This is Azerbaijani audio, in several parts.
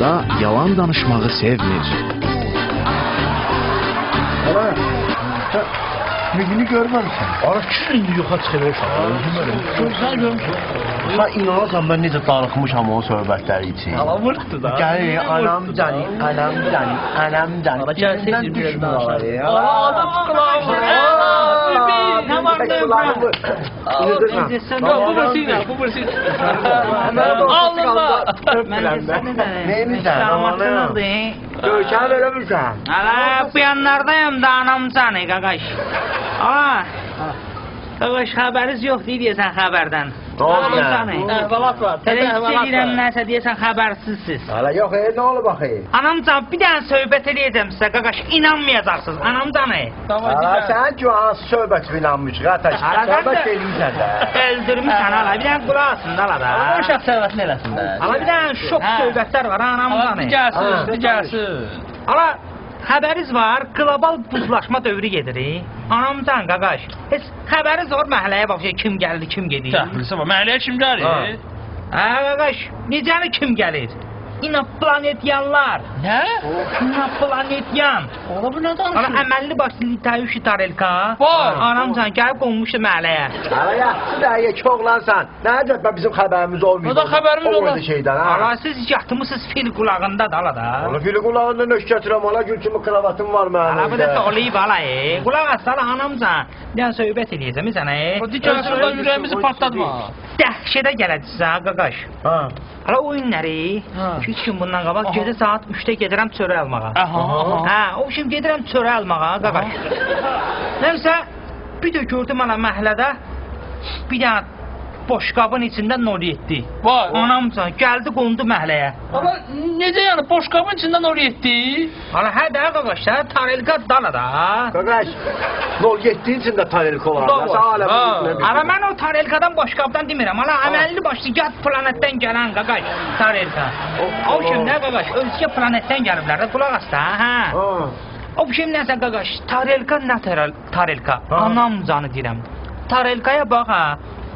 Da yalan danışmağı sevmir. Ana, Mühini görməmişsən. Ara kim indi yoxa çıxırsan? Görsən görmüşsən. Sən inanırsan mən necə darıxmışam o söhbətləri için. Alamırdı da. Gəlir, anam cani, anam cani, anam cani. Ara gəlsəydin bir danışar. Adam qulağım. Ne var ne var? Bu bursuyla, bu bursuyla. Allah! Neymişsən? Görkən verəmirsən. Ala bu yanlardayım da anam canı qaqaş. Aa. Qaqaş xəbəriz yox deyirsən xəbərdən. Doğru. Əhvalat var. Televiziya deyirəm nəsə deyirsən xəbərsizsiz. Hala yox, nə olub axı? Anam can bir dənə söhbət eləyəcəm sizə qaqaş inanmayacaqsınız. Anam canı. Hala sən ki hansı söhbət inanmış qataş. Söhbət eləyirsən də. Öldürmüsən ala bir dənə qulaq asın da ala da. O uşaq səvətini eləsin də. Ala bir dənə şok söhbətlər var anam canı. Bir gəlsin. Ala xəbəriz var, qlobal buzlaşma dövrü gedir. Anamcan qaqaş. Heç xəbəriz var məhəlləyə bax kim gəldi, kim gedir. Təxlisə var. Məhəlləyə kim gəlir? Hə qaqaş, necəni kim gəlir? İnoplanetyanlar. Nə? İnoplanetyan. Ola bu nə Ana danışır? əməlli başlı Litayushi Tarelka. Var. Anamcan gəlib qonmuşdu məhəlləyə. Hala yaxşı da ki oğlansan. Nə əcəb bizim xəbərimiz olmuyor. O da xəbərimiz olmaz. olmaz. Şeydən ha. Ala siz yatmısınız fil qulağında da ala da. Ana fili qulağından nöş gətirəm, ala gül kimi kravatım var mənim. Ala bu da oluyub ala. Qulaq as ala anamcan. Bir dənə söhbət eləyəcəm sənə. O digər sonra ürəyimizi partlatma. Dəhşətə gələcəksən qaqaş. Ha. Hala oyunları 2-3 gün bundan qabaq gecə saat 3-də gedirəm çörək almağa. Hə, o şimdi gedirəm çörək almağa qaqaş. Nəysə bir də gördüm ana məhəllədə bir dənə boşqabın içində 07. Vay. Anamcan gəldi qondu məhəlləyə. Ama necə yəni boşqabın içindən oraya etdi? Hala hə də qaqaş da tarelka dala da. Qaqaş, 07-in içində tarelka olar. Hala mən o tarelkadan boşqabdan demirəm. Hala əməlli başlı yad planetdən gələn qaqaş tarelka. O şimdi qaqaş özgə planetdən gəliblər də qulaq as da. Hə. O şimdi nəsə qaqaş tarelka nə tarelka? Anam canı deyirəm. Tarelkaya bax ha.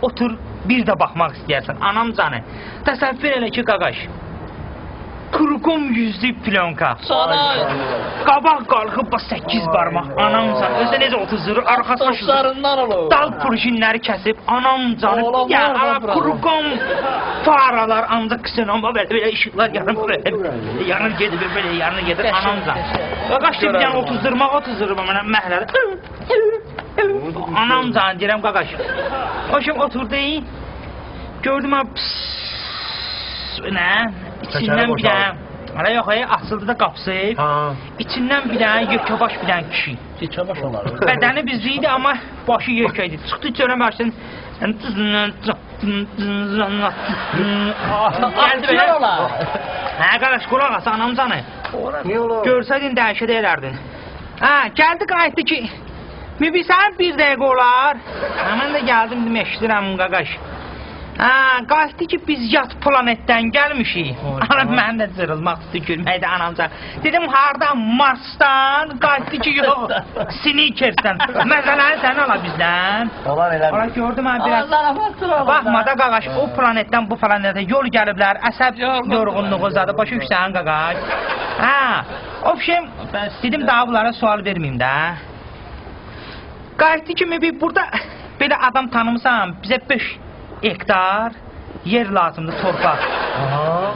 Otur bir də baxmaq istəyərsən. Anam canı. Təsəvvür elə ki qaqaş. Kurkum yüzlü plyonka. Sana Qabaq qalxıb 8 barmaq. Anam canı. Özü necə 30 zırı arxası saçlarından olur. dal purjinləri kəsib. Anam canı. Oğlan Ya var, ala var, kurkum faralar ancaq kısın amma belə işıqlar yanır böyle. Yanır gedir belə yanır gedir. Anam canı. Qaqaş bir dənə 30 zırmaq 30 zırmaq mənə məhlədə. Anam canı deyirəm qaqaş. O şimdi oturdu. Gördüm ha ne? İçindən bir dənə. Hala yox açıldı da qapısı. İçindən bir dənə yekəbaş bir dənə kişi. Yekəbaş olar. Bədəni bizliydi amma başı yekə idi. Çıxdı görəm başdan. Gəldi belə. Hə qardaş qulaq as anam canı. Niyə olar? Görsəydin dəhşət edərdin. Hə gəldi qayıtdı ki Mübisən bir dəqiqə olar. Mən də gəldim dedim eşidirəm qaqaş. Hə, qayıtdı ki biz yat planetdən gəlmişik. Ana mən də cırılmaq tükürməkdə anamca. Dedim hardan Marsdan, qayıtdı ki yox Sneakersdən. Məsələni sən ala bizdən. Olar elə. Ola gördüm mən biraz. Baxma da qaqaş o planetdən bu planetə yol gəliblər. Əsəb yorğunluğu zadı başa düşsən qaqaş. Hə, o şey dedim daha bunlara sual verməyim də. Qayıtdı kimi bir burada belə adam tanımısan, bizə 5 hektar yer lazımdır, torpaq.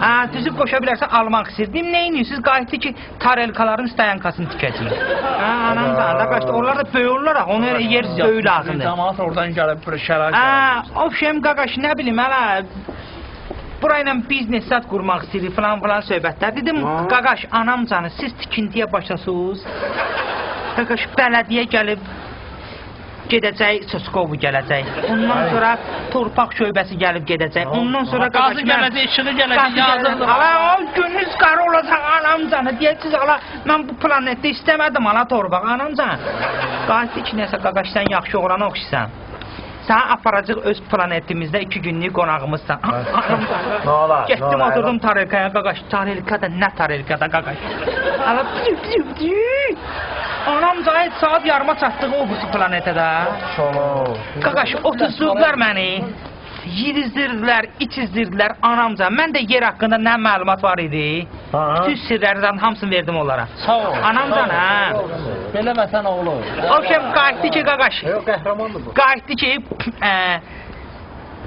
Hə, düzüb qoşa bilərsən almaq istəyirdim. Nə edirsiniz? Qayıtdı ki, tarelkaların stayankasını tikəcəyik. Hə, anam da qaçdı. Onlar da böyürlər, ona yer böyük lazımdır. Cəmaət oradan gəlib bir şərait. Hə, o şeyim qaqaş, nə bilim hələ burayla biznes zat qurmaq istəyir falan söhbətlər. Dedim, qaqaş, anam canı, siz tikintiyə başlasınız. Qaqaş, bələdiyyə gəlib gedəcək, Soskovu gələcək. Ondan sonra torpaq şöbəsi gəlib gedəcək. Ondan sonra qazı gələcək, işığı gələcək, yazıldı. Ala o gününüz qara olacaq anamcanı. Deyəcəksiniz, ala mən bu planetdə istəmədim ala torpaq anamcan. Qayıtdı ki, nəsə qaqaş sən yaxşı oğlana oxşusan. Sən aparacaq öz planetimizdə 2 günlük qonağımızsan. Getdim oturdum tarelkaya qaqaş. Tarelka da nə tarelka da qaqaş. Ala anam zahid saat yarıma çatdığı o bu planetə də. Qaqaş, 30 zıqlar məni. yedizdirdilər, içizdirdilər anamca. Mən də yer haqqında nə məlumat var idi? Bütün sirlərindən hamısını verdim onlara. Sağ ol. Anamcan, hə. Belə vətən oğlu. O kim qayıtdı ki, qaqaş. Yox, qəhrəmandır bu. Qayıtdı ki,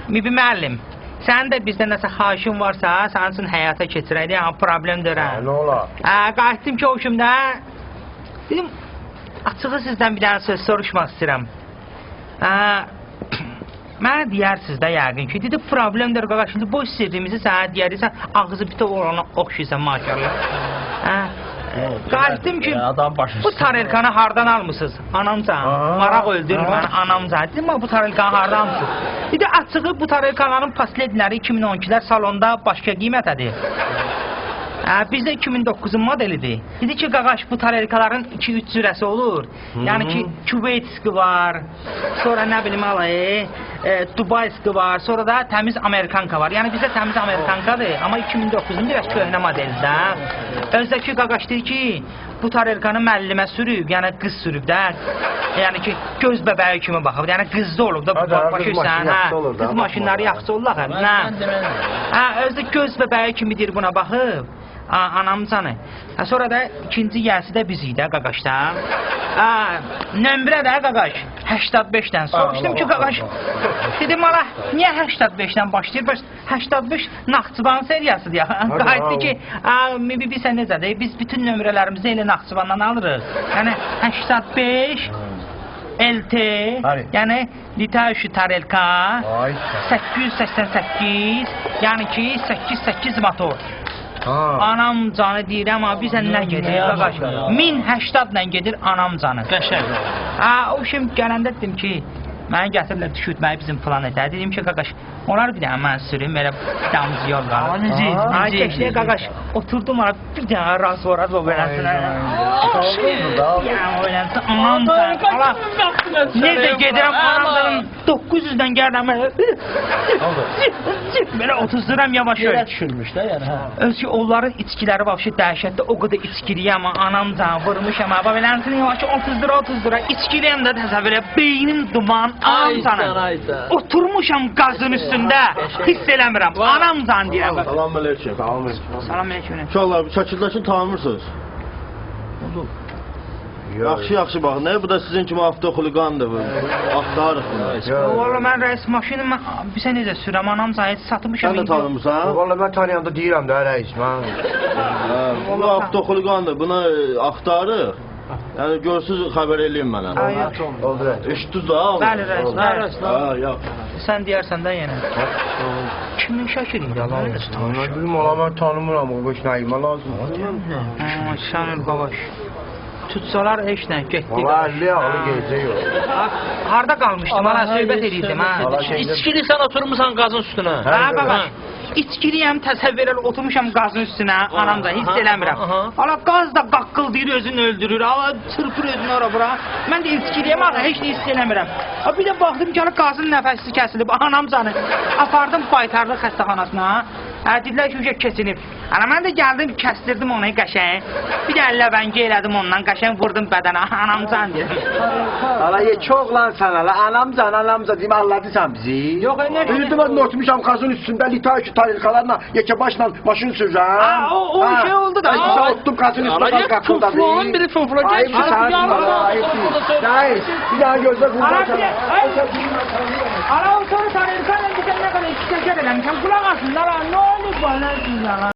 Mibi müəllim, sənin də bizdən nəsə xahişin varsa, sənin üçün həyata keçirək, problem deyirəm. Nə olar? Qayıtdım ki, o kimdə? Dedim, açığı sizdən bir dənə söz soruşmaq istəyirəm. Mənə deyərsiniz də yəqin ki, dedi, problemdir qaqaş, şimdi boş sirrimizi sənə deyərsən, ağzı bütöv olana oxşuysan maşallah. Qayıtdım ki, bu tarelkanı hardan almışsınız? Anamcan, maraq öldürür məni, anamcan. Dedim, bu tarelkanı hardan almışsınız? Dedi, açığı bu tarelkanların pasletləri 2012-lər salonda başqa qiymətədir. Bizdə 2009-un modelidir. Dedi ki, qaqaş, bu tarelkaların 2-3 cürəsi olur. Yəni ki, Küveytski var, sonra nə bilim Dubayski var, sonra da təmiz Amerikanka var. Yəni bizdə təmiz Amerikankadır, amma 2009-un biraz köhnə modeldir. Özdəki qaqaş deyir ki, bu tarelkanı müəllimə sürüb, yəni qız sürüb də. Yəni ki, göz bəbəyi kimi baxıb, yəni qızda olub da, başırsan, qız maşınları yaxşı olurlar. Özdə göz bəbəyi kimi deyir buna baxıb. Anamcanı. Sonra da ikinci yəsi də biz idi, qaqaşda. Nömrə də qaqaş, 85-dən. Soruşdum ki, qaqaş, dedim, ala, niyə 85-dən başlayır? 85 Naxçıvan seriyasıdır ya. Qayıtdı ki, bilsən necədir? Biz bütün nömrələrimizi elə Naxçıvandan alırıq. Yəni, 85 LT, yəni Litaüşü Tarelka 888, yəni ki 8 motor. Anam canı deyir, amma bizə nə gedir, qaqaş? 1080 ilə gedir anam canı. Qəşəng. O şimdi gələndə dedim ki, mənə gətiriblər düşürtməyi bizim planetə. Dedim ki, qaqaş, onlar bir dənə mən sürüm, elə damız yol qalır. Keçdiyə qaqaş, oturdum ona, bir dənə razvoraz o beləsinə. Anam canı, necə gedirəm anam canım, 900-dən gəlirəm, belə 30 liram yavaş öyle. Yerə düşürmüş də yəni. Öz ki, onların içkiləri vəbşi dəhşətdə, o qədər içkiliyəm, anam canı, vurmuşam, beləsini yavaş 30 lira, içkiliyəm də təsəvvürə, beynim duman, anam canı. Oturmuşam qazın üstündə, hiss eləmirəm, anam canı deyirəm. Salam aleyküm. Salam aleyküm. Uşaqlar, bu şəkildəkini tanımırsınız? Yaxşı baxın, nə? Bu da sizin kimi avtoxuliqandır bu. Axtarıq bunu. Valla mən rəis maşını, bizə necə sürəm, anam canı, heç satmışam. Sən də tanımırsan? Valla mən tanıyanda deyirəm də rəis, mən. Bu avtoxuliqandır, buna axtarıq. Yəni, görsünüz, xəbər eləyim mənə. Oldu rəis. Eşitdiniz da? Bəli rəis, bəli. Sən deyərsən də yenə. Kimin şəkil idi? Nə bilim, ola mən tanımıram, o boş nəyimə lazımdır. Şanıl babaş. Tutsalar heç nə, getdi. Valla 50 ağlı gecə yox. Harada qalmışdım, bana söhbət edirdim, hə? İçkili sən oturmuşsan qazın üstünə. Hə, babaş. İçkiliyəm, təsəvvür elə oturmuşam qazın üstünə, anamca, hiss eləmirəm. Ala qaz da qaqqıldayır, özünü öldürür, ala çırpır özünü ora bura. Mən də içkiliyəm, ala heç nə hiss eləmirəm. Bir də baxdım ki, ala qazın nəfəsi kəsilib, anamcanı. Apardım baytarlıq xəstəxanasına. Dedilər ki, kesilib. Mən də gəldim, kəstirdim onu qəşəng. Bir də əlləvəngi elədim ondan, qəşəng vurdum bədənə, anamcan deyir. Ala, çox lan sən, ala, anamcan, deyim, anladısan bizi. Yox, nə deyir? Bildim, mən oturmuşam qazın üstündə, Litaüşü tarelkalarla, yekə başla maşın sürürəm. O şey oldu da. Mən oturdum qazın üstündə, qaz qaqıldadı. Tufluğun biri tufluğa Ayıp bir saat değil, ayıp değil. Reis, bir daha gözle kurban. Ara o sonra tarelkalarla bir tane ne kadar iki teker eləmişəm, kulak asın, ne olur bana siz